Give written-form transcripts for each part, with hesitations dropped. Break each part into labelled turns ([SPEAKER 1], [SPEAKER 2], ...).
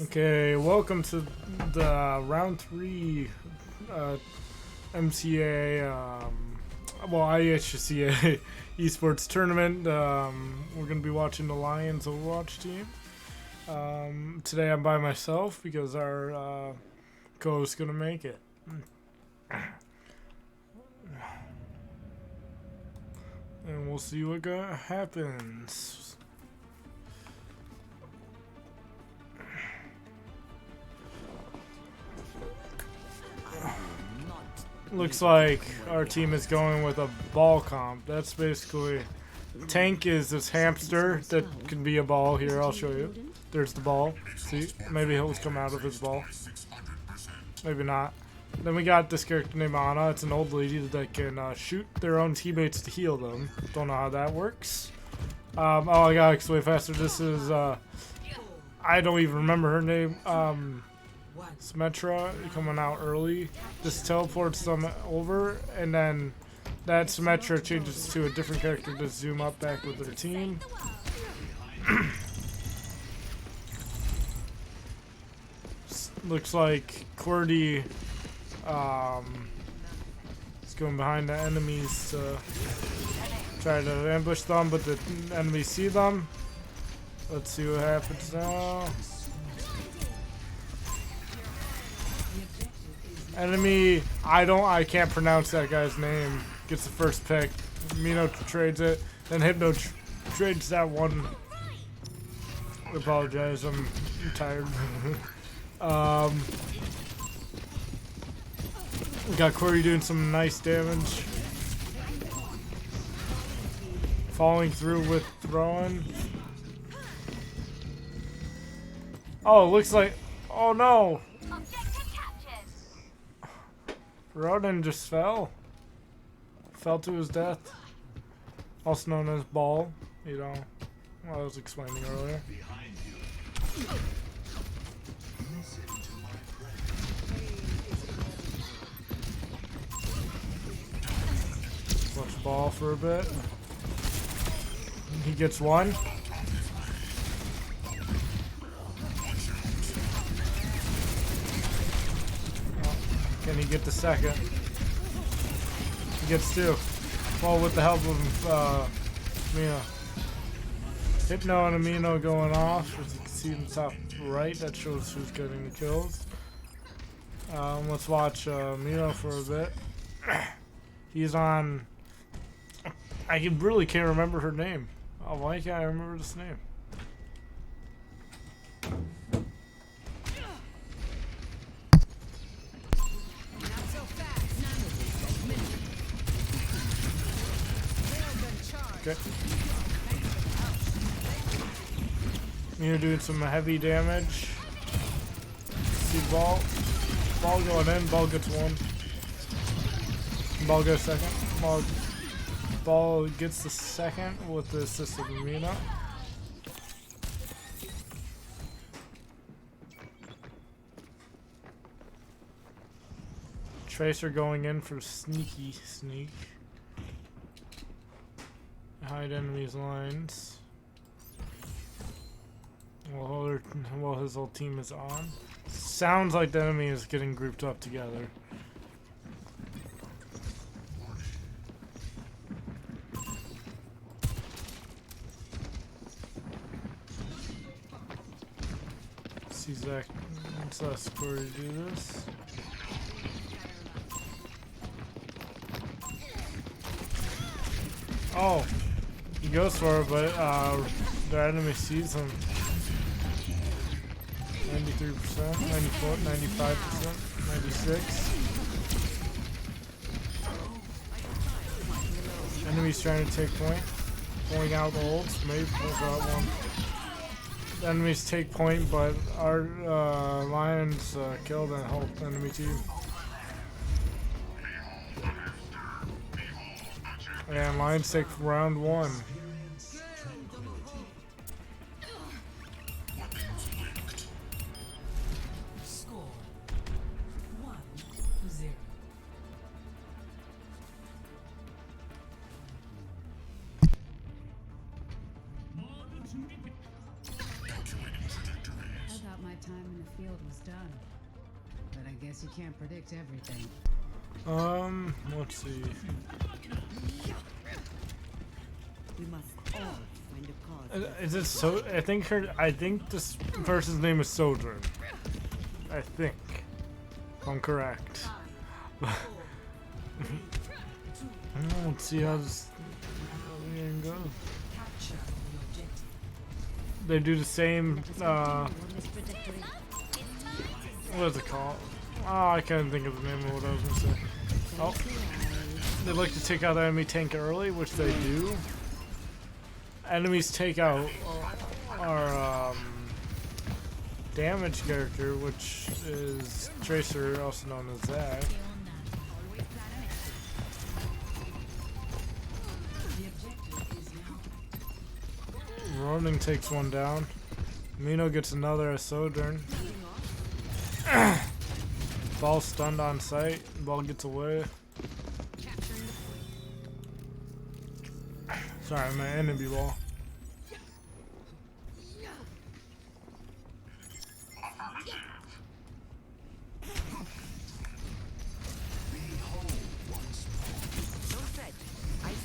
[SPEAKER 1] Okay, welcome to the round 3 MCA, IHSEA Esports tournament. We're going to be watching the Lions Overwatch team. Today I'm by myself because our co-host's going to make it. And we'll see what happens. Looks like our team is going with a ball comp. That's basically... Tank is this hamster that can be a ball. Here, I'll show you. There's the ball. See? Maybe he'll come out of his ball. Maybe not. Then we got this character named Anna. It's an old lady that can shoot their own teammates to heal them. Don't know how that works. Oh, I gotta explain faster. This is... I don't even remember her name. Symmetra coming out early. Just teleports them over, and then that Symmetra changes to a different character to zoom up back with their team. Looks like QWERTY is going behind the enemies to try to ambush them, but the enemies see them. Let's see what happens now. Enemy, I can't pronounce that guy's name. Gets the first pick. Mino trades it. Then Hypno trades that one. I apologize, I'm tired. We got QWERTY doing some nice damage. Falling through with throwing. Oh, it looks like... Oh no! Rodin just fell. Fell to his death. Also known as Ball. You know, what I was explaining earlier. Watch Ball for a bit. He gets one. Can he get the second? He gets two. Well, with the help of Mino. Hypno and Amino going off. As you can see in the top right, that shows who's getting the kills. Let's watch Mino for a bit. He's on... I really can't remember her name. Oh, why can't I remember this name? Okay. You're doing some heavy damage. See Ball. Ball going in. Ball gets one. Ball goes second. Ball gets the second with the assist of Amina. Tracer going in for sneaky sneak. Hide enemies' lines. While his whole team is on. Sounds like the enemy is getting grouped up together. See Zach. Let's ask QWERTY to do this. Oh. He goes for it, but the enemy sees him. 93%, 94, 95%, 96. Enemy's trying to take point. Pulling out the ults, maybe pulls out one. The enemies take point, but our Lions killed that whole enemy team. And Lions take round 1.
[SPEAKER 2] my time in done. But I guess you can't predict everything.
[SPEAKER 1] Let's see.
[SPEAKER 3] We must all find a cause.
[SPEAKER 1] Is it so? I think this person's name is Sojourn. I think. If I'm correct. Let's see how this game goes. They do the same, what is it called? Oh, I can't think of the name of what I was gonna say. Oh, they like to take out the enemy tank early, which they do. Enemies take out our damage character, which is Tracer, also known as Zach. Ronin takes one down. Mino gets another as Sojourn. Ball stunned on sight. Ball gets away. Sorry, my enemy ball.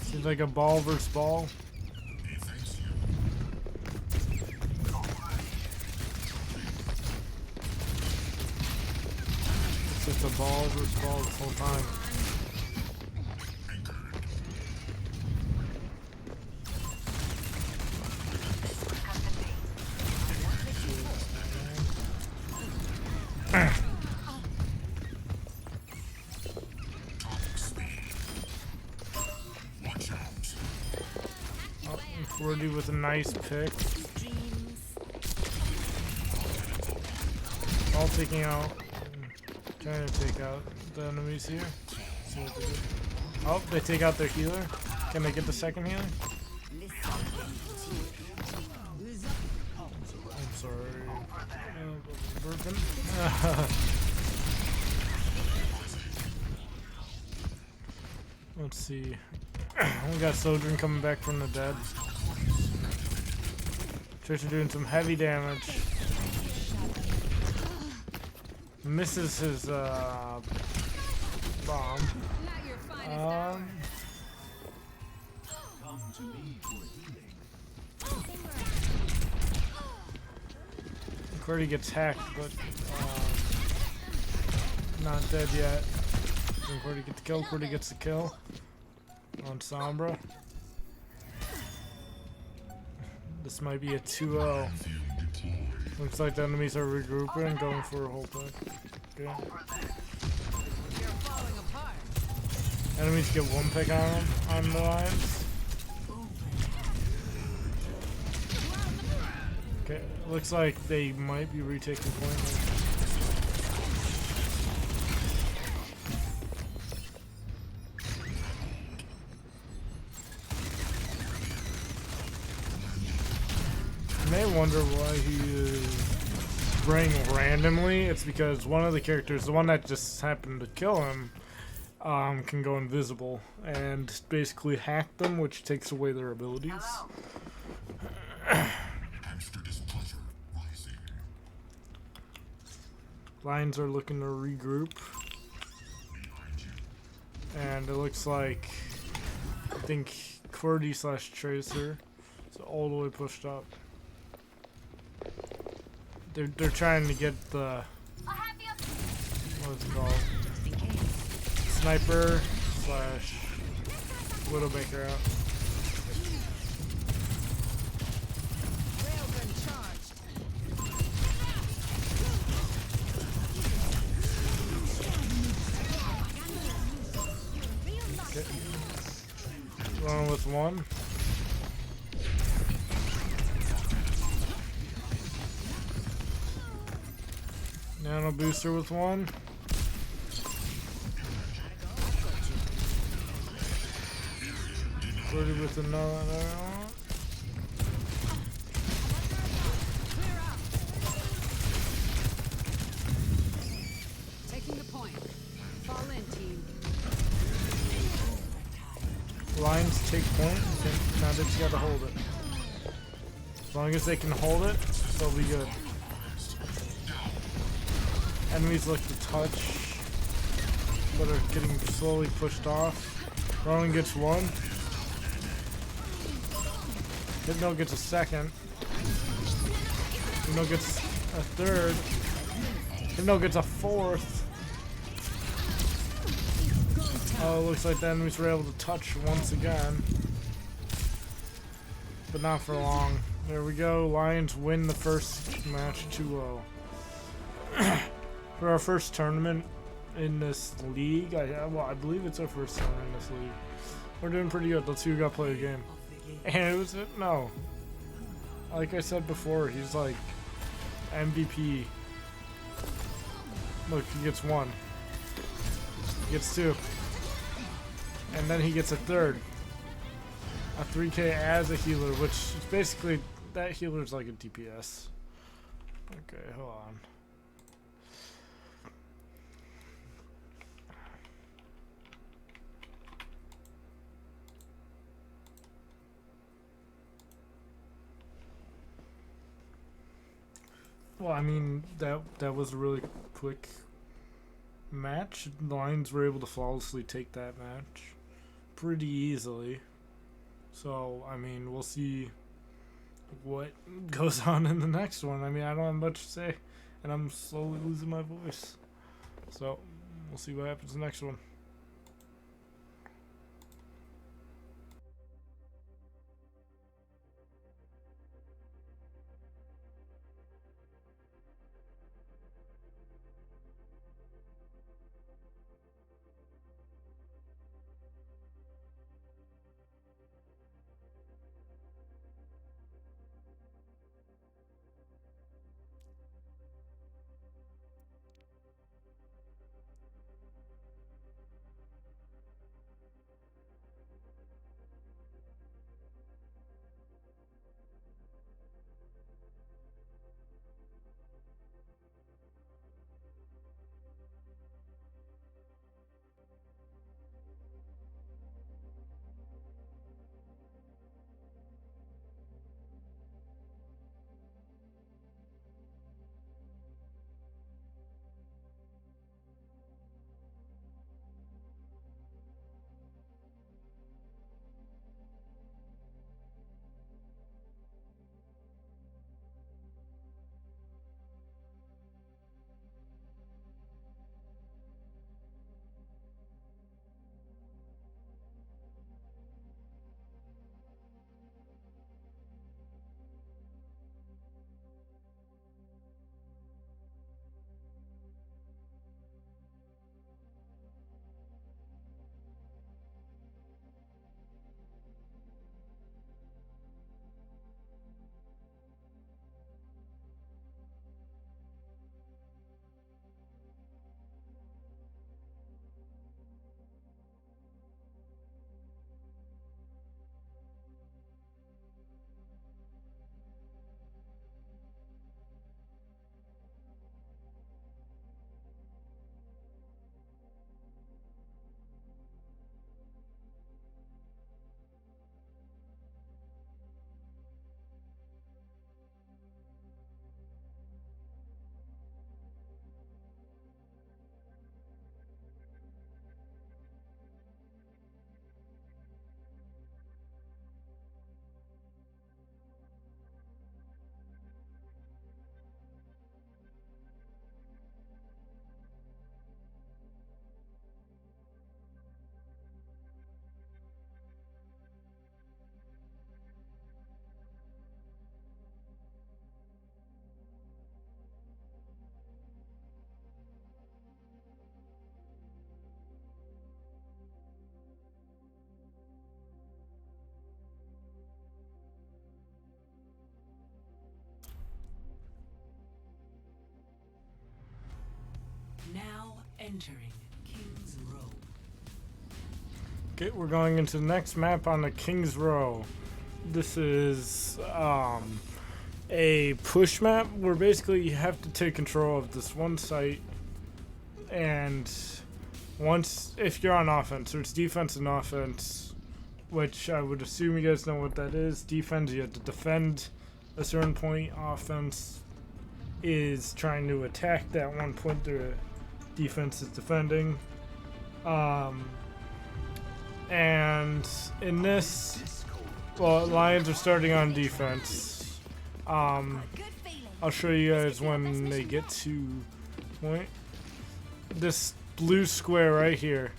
[SPEAKER 1] Seems like a ball versus ball. It's a ball versus ball this whole time. Fordy with a nice pick. All taking out. Trying to take out the enemies here. See what they do. Oh, they take out their healer. Can they get the second healer? I'm sorry. Broken. Let's see. We got Sojourn coming back from the dead. Tracer doing some heavy damage. Misses his bomb. Qwerty gets hacked, but not dead yet. Qwerty gets the kill. Qwerty gets the kill on Sombra. This might be a 2-0. Looks like the enemies are regrouping and going for a whole pick. Okay. Enemies get one pick on them on the lines. Okay, looks like they might be retaking point. You may wonder why he is spraying randomly. It's because one of the characters, the one that just happened to kill him, can go invisible and basically hack them, which takes away their abilities. Lions are looking to regroup, and it looks like I think Qwerty / Tracer is all the way pushed up. They're trying to get the what's it called? Sniper / Widowmaker out. Okay. Going with one. Nano booster with one. Qwerty with another one.
[SPEAKER 2] Taking the point. Fall in, team.
[SPEAKER 1] Lions take point. Now they just gotta hold it. As long as they can hold it, they'll be good. Enemies look to touch, but are getting slowly pushed off. Rowan gets one. Hypno gets a second. Hypno gets a third. Hypno gets a fourth. Oh, it looks like the enemies were able to touch once again. But not for long. There we go. Lions win the first match 2-0. For our first tournament in this league, I believe it's our first tournament in this league. We're doing pretty good. Let's see who got to play the game. And it was no. Like I said before, he's like MVP. Look, he gets one. He gets two. And then he gets a third. A 3k as a healer, which is basically, that healer's like a DPS. Okay, hold on. Well, I mean, that was a really quick match. The Lions were able to flawlessly take that match pretty easily. So, I mean, we'll see what goes on in the next one. I mean, I don't have much to say, and I'm slowly losing my voice. So, we'll see what happens in the next one.
[SPEAKER 2] Now entering King's Row.
[SPEAKER 1] Okay, we're going into the next map on the King's Row. This is a push map where basically you have to take control of this one site, and once, if you're on offense, so it's defense and offense, which I would assume you guys know what that is. Defense, you have to defend a certain point. Offense is trying to attack that one point their defense is defending. And in this, well, Lions are starting on defense. I'll show you guys when they get to point. This blue square right here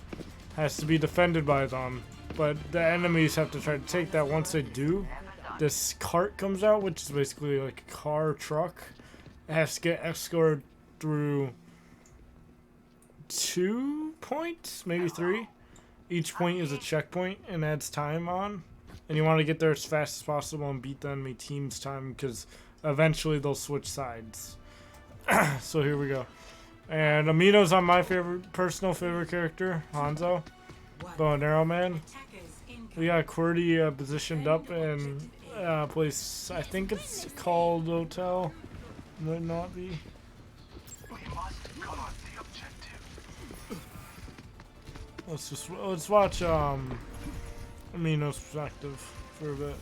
[SPEAKER 1] has to be defended by them, but the enemies have to try to take that. Once they do, this cart comes out, which is basically like a car or truck. It has to get escorted through 2 points, maybe 3. Each point is a checkpoint and adds time on. And you want to get there as fast as possible and beat the enemy team's time, because eventually they'll switch sides. So here we go. And Amino's on my personal favorite character, Hanzo, bow and arrow man. We got QWERTY positioned up in a place, I think it's called Hotel. Might not be. Let's watch Amino's perspective for a bit.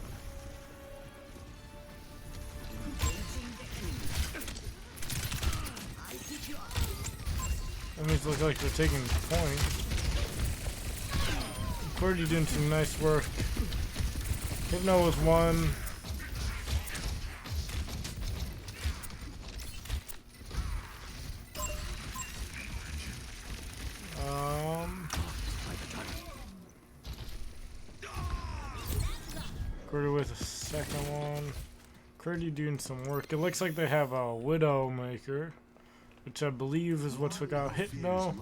[SPEAKER 1] Enemies look like they're taking the point. QWERTY doing some nice work. Hypno with 1. QWERTY with a second one. QWERTY doing some work. It looks like they have a Widowmaker, which I believe is what took out Hypno,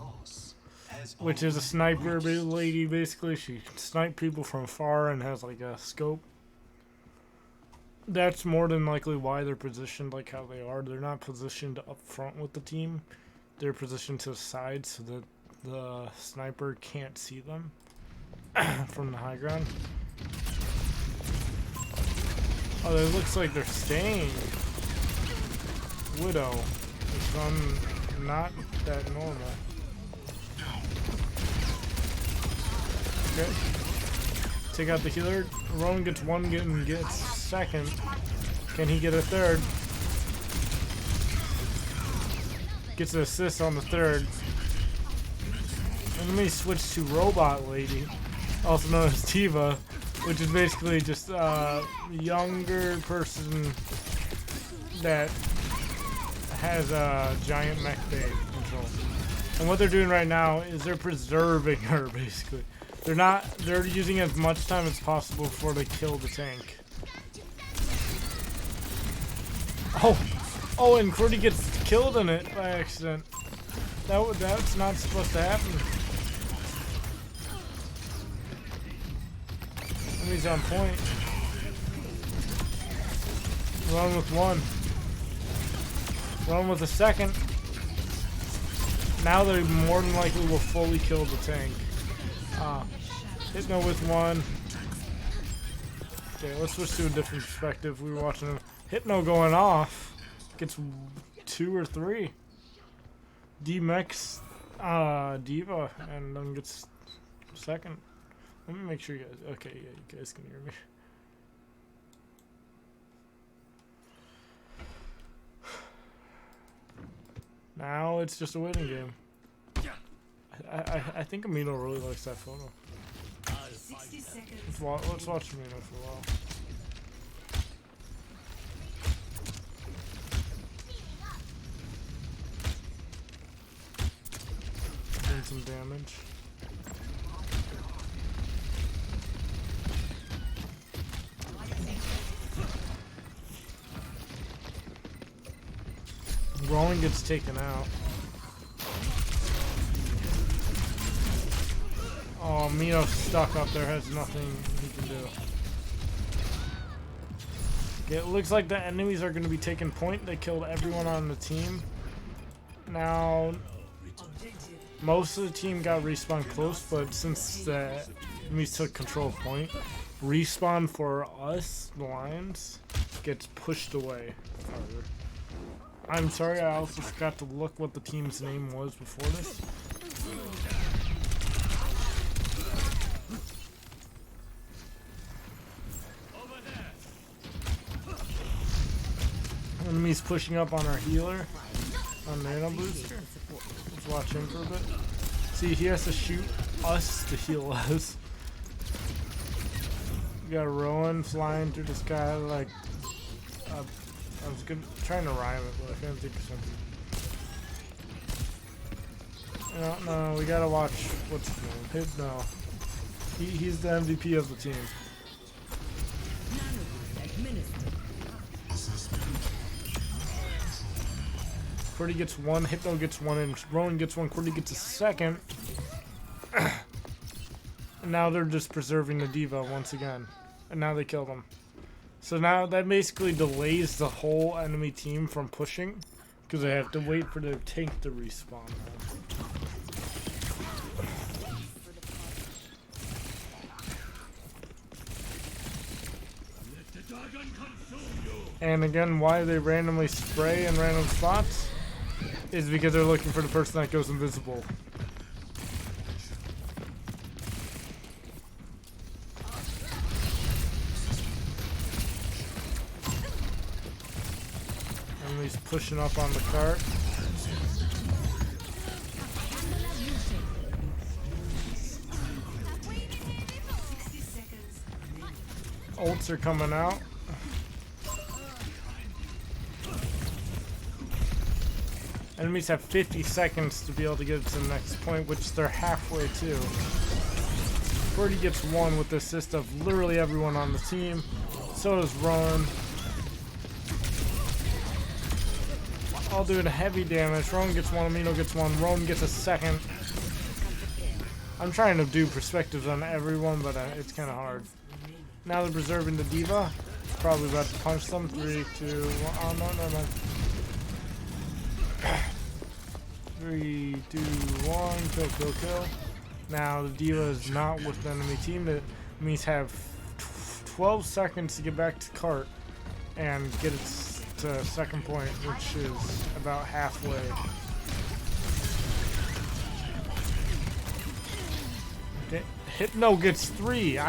[SPEAKER 1] which is a sniper lady. Basically, she can snipe people from far and has like a scope. That's more than likely why they're positioned like how they are. They're not positioned up front with the team. They're positioned to the side so that the sniper can't see them from the high ground. Oh, it looks like they're staying. Widow. It's not that normal. Okay. Take out the healer. Rowan gets 1, gets 2nd. Can he get a 3rd? Gets an assist on the 3rd. And let me switch to Robot Lady, also known as Tifa, which is basically just a younger person that has a giant mech bay control. And what they're doing right now is they're preserving her, basically. They're using as much time as possible before they kill the tank. Oh, and QWERTY gets killed in it by accident. That's not supposed to happen. Enemy's on point. Run with 1. Run with a 2nd. Now they more than likely will fully kill the tank. Hypno with 1. Okay, let's switch to a different perspective. We were watching Hypno going off. Gets 2 or 3. D-Mex Diva, and then gets 2nd. Let me make sure you guys... Okay, yeah, you guys can hear me. Now it's just a waiting game. I think Amino really likes that photo.
[SPEAKER 2] 60 seconds.
[SPEAKER 1] Let's watch Amino for a while. Doing some damage. Rowan gets taken out. Oh, Mino's stuck up there, has nothing he can do. Okay, it looks like the enemies are going to be taking point. They killed everyone on the team. Now, most of the team got respawned close, but since the enemies took control of point, respawn for us, the Lions, gets pushed away farther. I'm sorry, I also forgot to look what the team's name was before this. Enemies Enemies pushing up on our healer. On Nano Booster. Let's watch him for a bit. See, he has to shoot us to heal us. We got Rowan flying through the sky like... I was trying to rhyme it, but I couldn't think of something. No, we gotta watch what's his name. Hypno. He's the MVP of the team. Qwerty gets one, Hypno gets one, and Rowan gets one, Qwerty gets a second. And now they're just preserving the Diva once again. And now they killed him. So now that basically delays the whole enemy team from pushing. Because they have to wait for their tank to respawn. And again, why they randomly spray in random spots is because they're looking for the person that goes invisible. Enemies pushing up on the cart. Ults are coming out. Enemies have 50 seconds to be able to get to the next point, which they're halfway to. Qwerty gets one with the assist of literally everyone on the team. So does Rowan. All doing heavy damage. Rowan gets one, Amino gets one, Rowan gets a second. I'm trying to do perspectives on everyone, but it's kind of hard. Now they're preserving the Diva. Probably about to punch them. 3, 2, 1. Oh, no, no, no. 3, 2, 1. Kill, kill, kill. Now the Diva is not with the enemy team. That means have 12 seconds to get back to cart and get it to second point, which is about halfway. Okay. Hypno gets 3.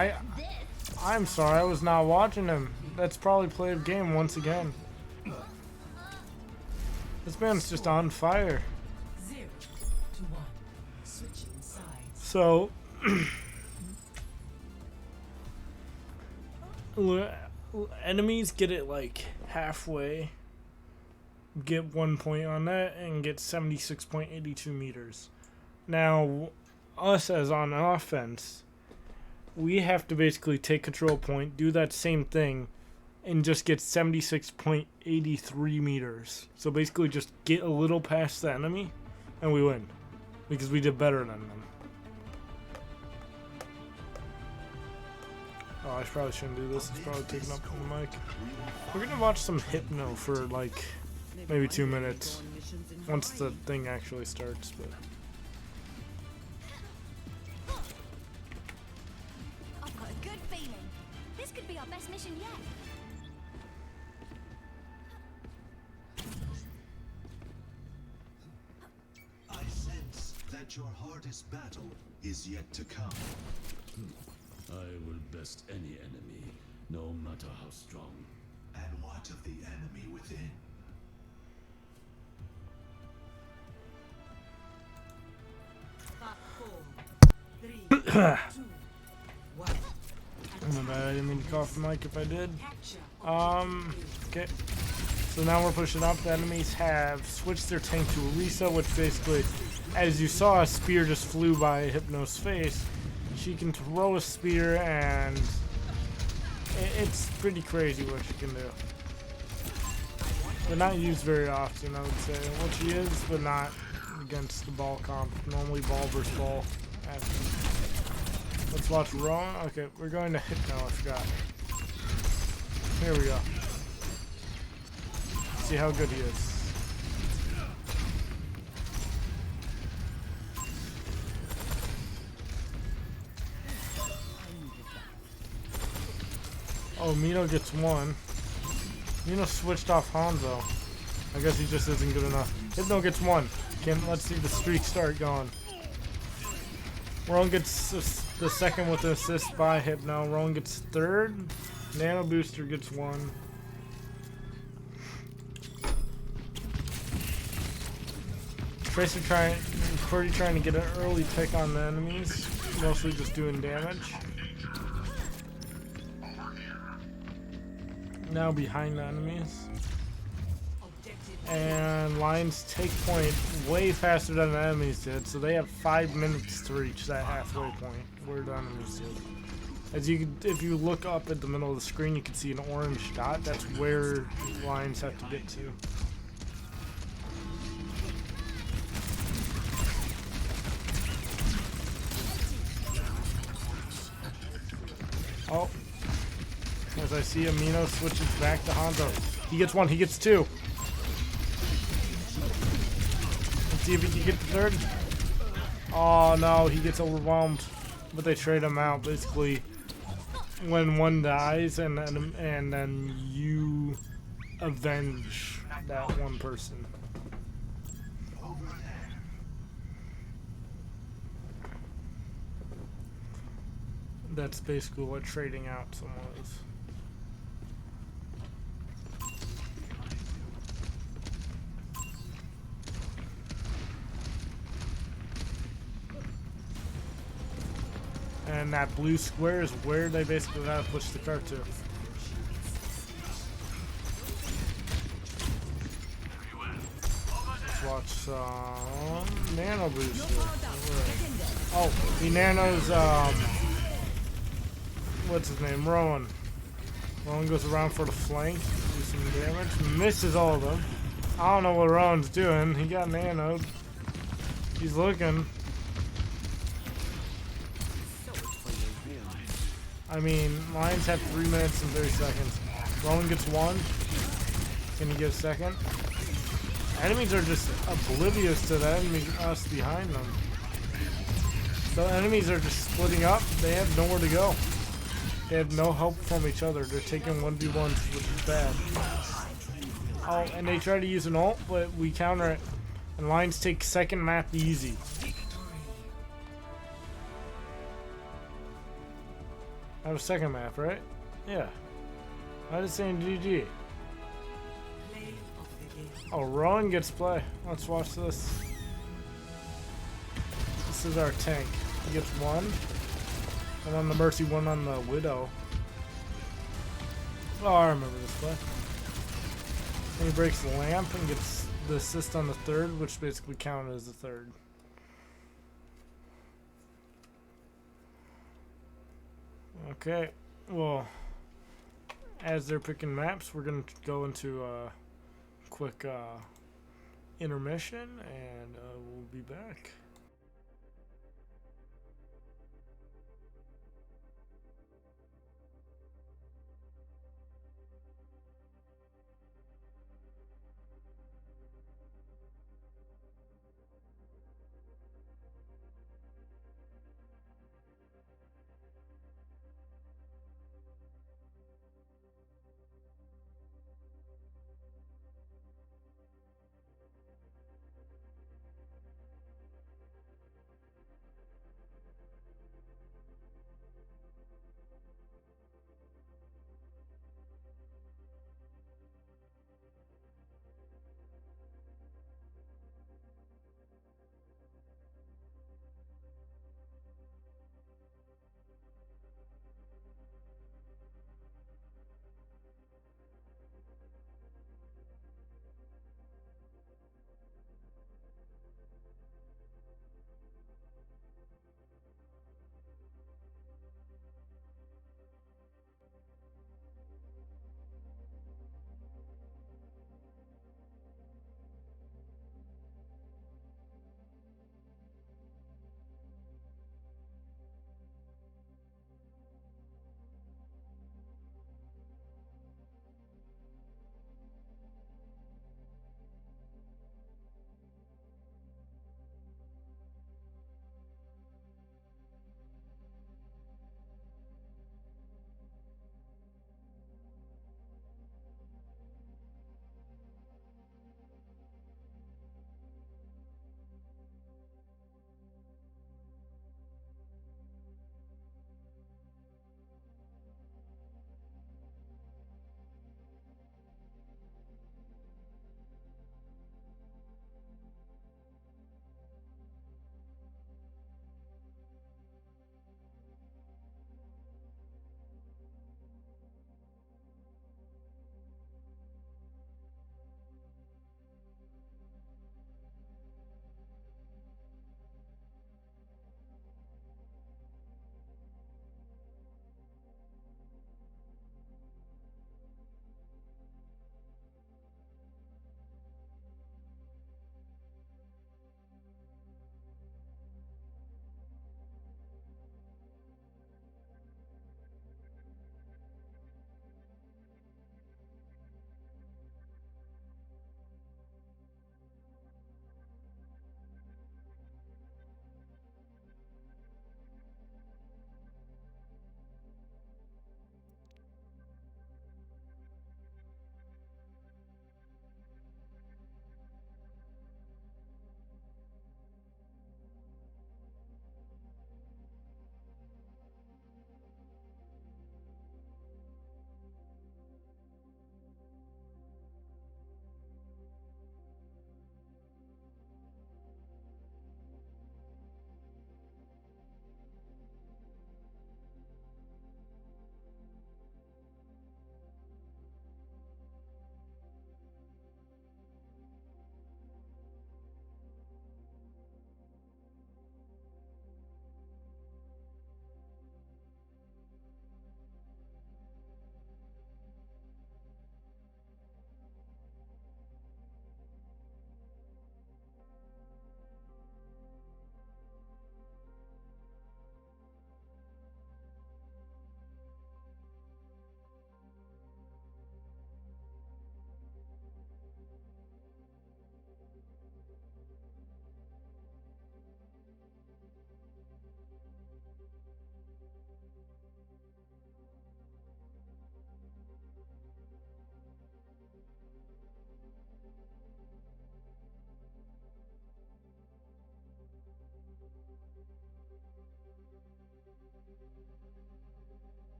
[SPEAKER 1] I'm sorry, I was not watching him. That's probably play of game once again. This man's just on fire.
[SPEAKER 2] 0 to 1. Switching sides.
[SPEAKER 1] So, enemies get it like halfway, get 1 point on that, and get 76.82 meters. Now, us as on offense, we have to basically take control point, do that same thing, and just get 76.83 meters. So basically just get a little past the enemy, and we win. Because we did better than them. Oh, I probably shouldn't do this. It's probably taking up the mic. We're gonna watch some Hypno for like maybe 2 minutes once the thing actually starts. But
[SPEAKER 4] I've got a good feeling. This could be our best mission yet.
[SPEAKER 5] I sense that your hardest battle is yet to come.
[SPEAKER 6] I will best any enemy, no matter how strong.
[SPEAKER 5] And what of the enemy within?
[SPEAKER 1] I didn't mean to cough the mic if I did. Okay. So now we're pushing up. The enemies have switched their tank to Orisa, which basically, as you saw, a spear just flew by Hypno's face. She can throw a spear, and it's pretty crazy what she can do. They're not used very often, I would say. Well, she is, but not against the ball comp. Normally ball versus ball. Let's watch Rowan. Okay, we're going to Hypno, I forgot. Here we go. See how good he is. Oh, Mino gets one. Mino switched off Hanzo. I guess he just isn't good enough. Hypno gets one. Let's see the streak start going. Rowan gets the second with the assist by Hypno. Rowan gets third. Nano Booster gets one. Tracer pretty trying to get an early pick on the enemies, mostly just doing damage. Now behind the enemies. And Lions take point way faster than the enemies did, so they have 5 minutes to reach that halfway point where the enemies did. As you can, if you look up at the middle of the screen, you can see an orange dot. That's where Lions have to get to. Oh, as I see Amino switches back to Hanzo. He gets one, he gets two. Let's see if he can get the third. Oh no, he gets overwhelmed. But they trade him out basically when one dies and then you avenge that one person. That's basically what trading out someone is. And that blue square is where they basically gotta push the cart to. Let's watch some nano booster. Oh, he nanos what's his name? Rowan. Rowan goes around for the flank, do some damage, misses all of them. I don't know what Rowan's doing. He got nanoed. He's looking. I mean, Lions have 3 minutes and 30 seconds. Rowan gets one. Can he get a second? Enemies are just oblivious to the enemy, us behind them. The enemies are just splitting up. They have nowhere to go. They have no help from each other. They're taking 1v1s, which is bad. Oh, and they try to use an ult, but we counter it. And Lions take second map easy. I have a second map, right? Yeah. I was saying GG. Oh, Rowan gets play. Let's watch this. This is our tank. He gets one. One on the Mercy, one on the Widow. Oh, I remember this play. And he breaks the lamp and gets the assist on the third, which basically counted as the third. Okay, well, as they're picking maps, we're going to go into a quick intermission, and we'll be back.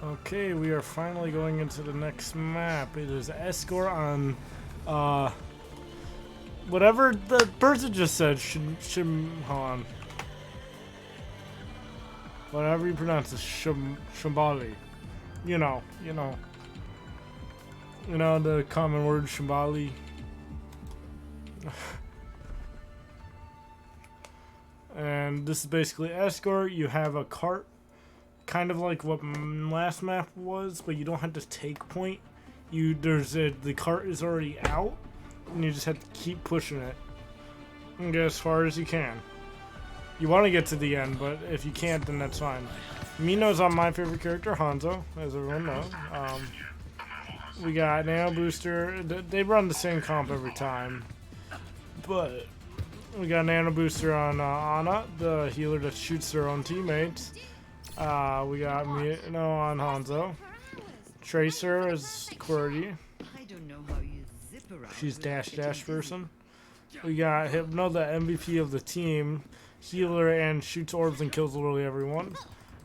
[SPEAKER 1] Okay, we are finally going into the next map. It is Escort on, whatever the person just said. Hold on. Whatever you pronounce it, Shambali. You know the common word Shambali. And this is basically Escort. You have a cart. Kind of like what last map was, but you don't have to take point. The cart is already out, and you just have to keep pushing it and get as far as you can. You want to get to the end, but if you can't, then that's fine. Mino's on my favorite character, Hanzo, as everyone knows. We got Nano Booster. They run the same comp every time, but we got Nano Booster on Ana, the healer that shoots their own teammates. We got Mino on Hanzo. Tracer is QWERTY.
[SPEAKER 3] I don't know how you zip around.
[SPEAKER 1] She's dash person. We got Hypno, the MVP of the team, healer and shoots orbs and kills literally everyone.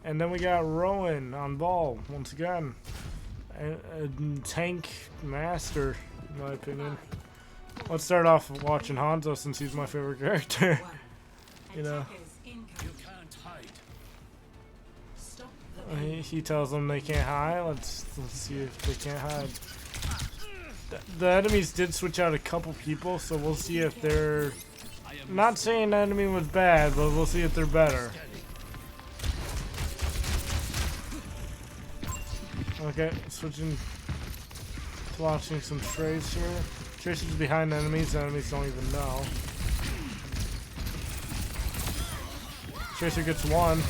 [SPEAKER 1] And then we got Rowan on ball once again. A tank master, in my opinion. Let's start off watching Hanzo since he's my favorite character. You know. He tells them they can't hide. Let's see if they can't hide. The enemies did switch out a couple people, so we'll see if they're... Not saying the enemy was bad, but we'll see if they're better. Okay, switching. Watching some Tracer. Tracer's behind enemies. Enemies don't even know. Tracer gets one.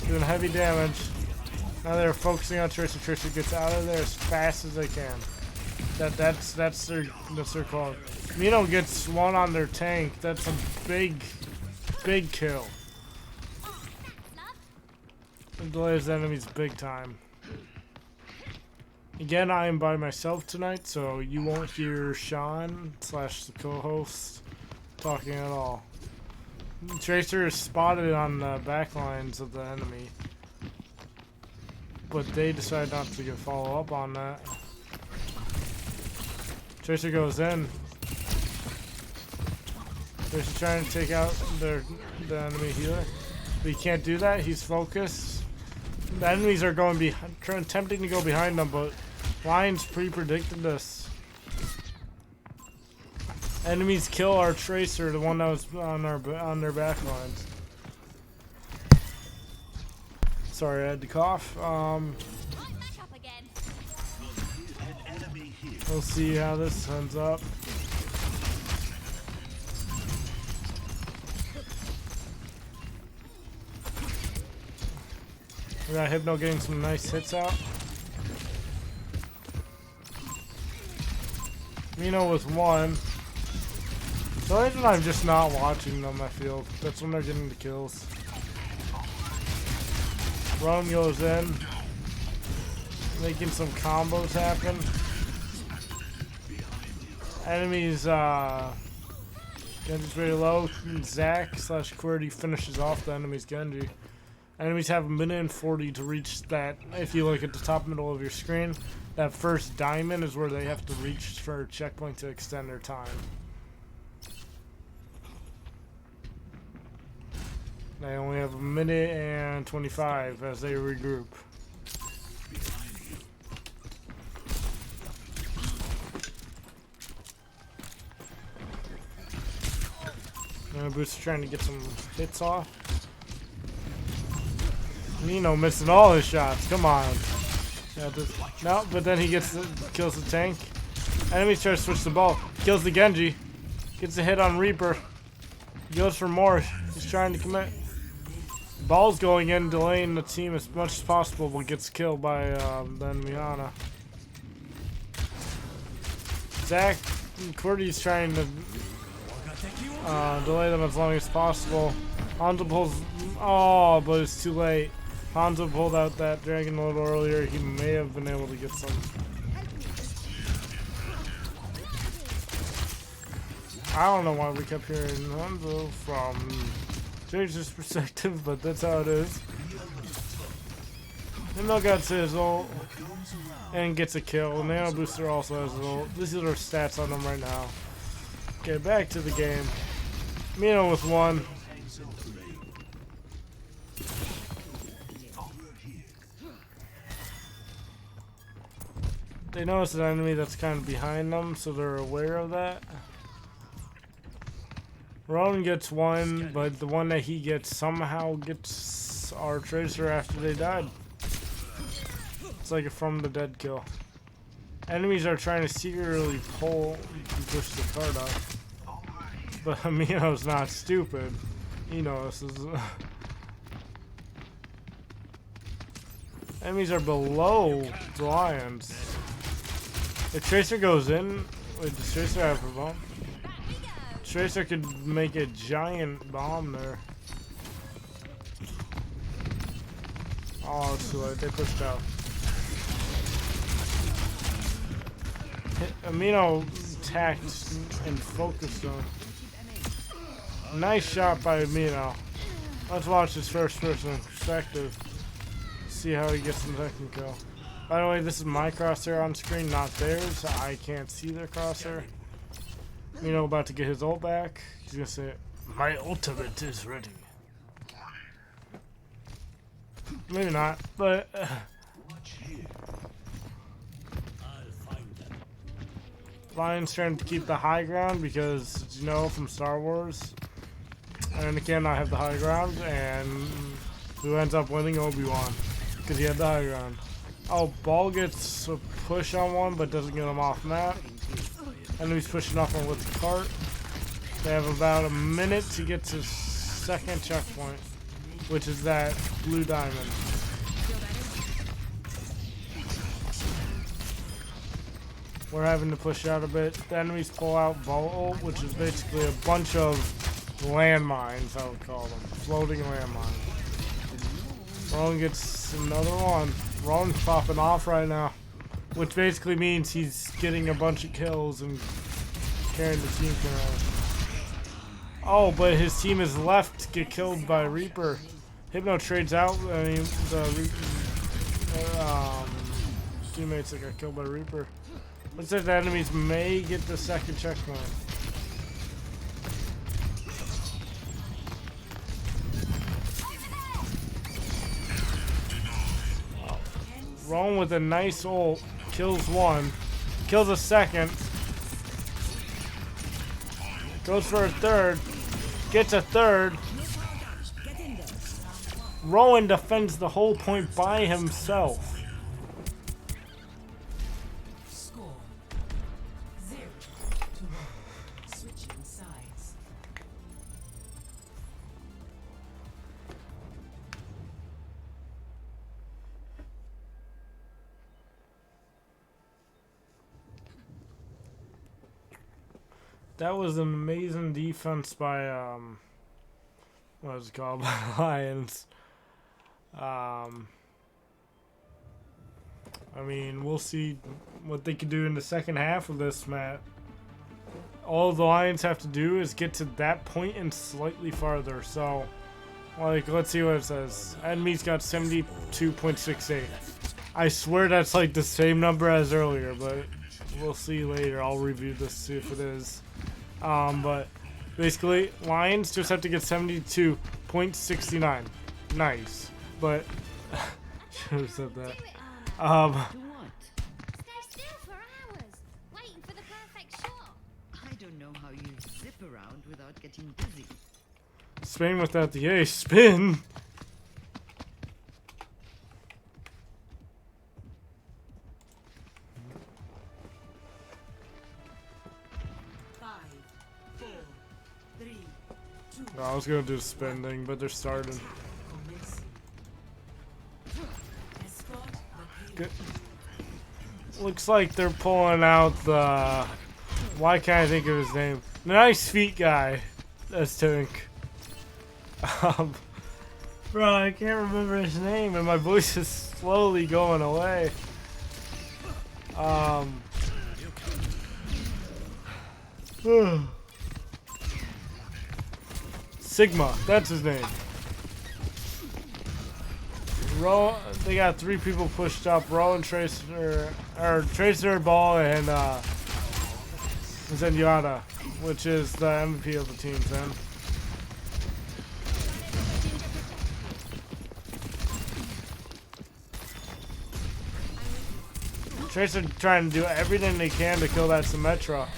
[SPEAKER 1] Doing heavy damage. Now they're focusing on Tracer. Tracer gets out of there as fast as they can. That's their call. Mino gets one on their tank. That's a big kill. It delays enemies big time. Again, I am by myself tonight, so you won't hear Sean / the co-host talking at all. Tracer is spotted on the back lines of the enemy, but they decide not to follow up on that. Tracer goes in. Tracer trying to take out the enemy healer, but he can't do that. He's focused. The enemies are going attempting to go behind them, but Lions pre-predicted this. Enemies kill our Tracer, the one that was on their back lines. Sorry, I had to cough. We'll see how this ends up. We got Hypno getting some nice hits out. Mino with one. The reason I'm just not watching them, I feel. That's when they're getting the kills. Roan goes in. Making some combos happen. Enemies, Genji's very low. Zac / QWERTY finishes off the enemy's Genji. Enemies have 1:40 to reach that. If you look at the top middle of your screen, that first diamond is where they have to reach for a checkpoint to extend their time. They only have 1:25 as they regroup. Booster trying to get some hits off. Mino missing all his shots. Come on. No, but then he kills the tank. Enemy tries to switch the ball. Kills the Genji. Gets a hit on Reaper. He goes for more. He's trying to commit. Ball's going in, delaying the team as much as possible, but gets killed by the enemy Ana. Zac and QWERTY's trying to delay them as long as possible. Hanzo pulls. Oh, but it's too late. Hanzo pulled out that dragon a little earlier. He may have been able to get some. I don't know why we kept hearing Hanzo from Jace's perspective, but that's how it is. Hypno gets his ult and gets a kill. Nano Booster also has his ult. These are our stats on them right now. Okay, back to the game. Mino with one. They notice an enemy that's kind of behind them, so they're aware of that. Roan gets one, but the one that he gets somehow gets our Tracer after they died. It's like a from the dead kill. Enemies are trying to secretly pull and push the card up. But Mino's not stupid. He knows. Enemies are below the Lions. If Tracer goes in, wait, does Tracer have a bomb? Tracer could make a giant bomb there. Oh, it's too late. They pushed out. Amino attacked and focused on. Nice shot by Amino. Let's watch his first person perspective. See how he gets the second kill. By the way, this is my crosshair on screen, not theirs. I can't see their crosshair. Amino about to get his ult back. He's gonna say, "My ultimate is ready." Maybe not, but. Lion's trying to keep the high ground because, you know, from Star Wars. And again, I have the high ground, and who ends up winning? Obi-Wan, because he had the high ground. Oh, ball gets a push on one, but doesn't get him off map. Enemy's pushing off one with the cart. They have about a minute to get to second checkpoint, which is that blue diamond. We're having to push out a bit. The enemies pull out ball, which is basically a bunch of landmines, I would call them. Floating landmines. Rowan gets another one. Rowan's popping off right now, which basically means he's getting a bunch of kills and carrying the team around. Oh, but his team is left to get killed by Reaper. Hypno trades out. I mean, the teammates that got killed by Reaper. Looks like the enemies may get the second checkpoint. Rowan with a nice ult kills one, kills a second, goes for a third, gets a third. Rowan defends the whole point by himself. That was an amazing defense by what was it called? Lions. I mean, we'll see what they can do in the second half of this match. All the Lions have to do is get to that point and slightly farther. So, like, let's see what it says. Enemy's got 72.68. I swear that's like the same number as earlier, but we'll see later. I'll review this, see if it is. But basically, Lions just have to get 72.69. Nice. But, should have said that.
[SPEAKER 4] Stay still for hours, waiting for the perfect shot.
[SPEAKER 3] I don't know how you zip around without getting dizzy.
[SPEAKER 1] Spain without the A. Spin! I was gonna do spending, but they're starting. Good. Looks like they're pulling out the... Why can't I think of his name? Nice feet guy. That's Tank. Bro, I can't remember his name, and my voice is slowly going away. Sigma, that's his name. They got 3 people pushed up. Rowan, Tracer, Ball, and Zenyatta, which is the MVP of the team, then. Tracer trying to do everything they can to kill that Symmetra,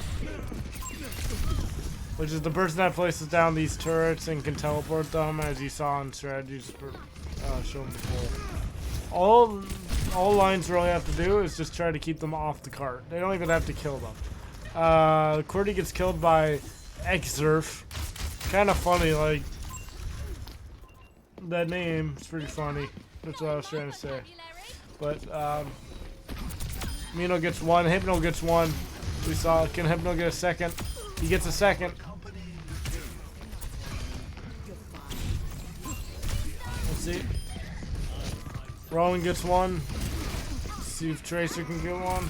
[SPEAKER 1] which is the person that places down these turrets and can teleport them, as you saw in strategies shown before. All Lions really have to do is just try to keep them off the cart. They don't even have to kill them. Cordy gets killed by Exurf. Kind of funny, like, that name is pretty funny. That's what I was trying to say. But, Mino gets one, Hypno gets one. We saw, can Hypno get a second? He gets a second. Let's see. Rowan gets one. Let's see if Tracer can get one.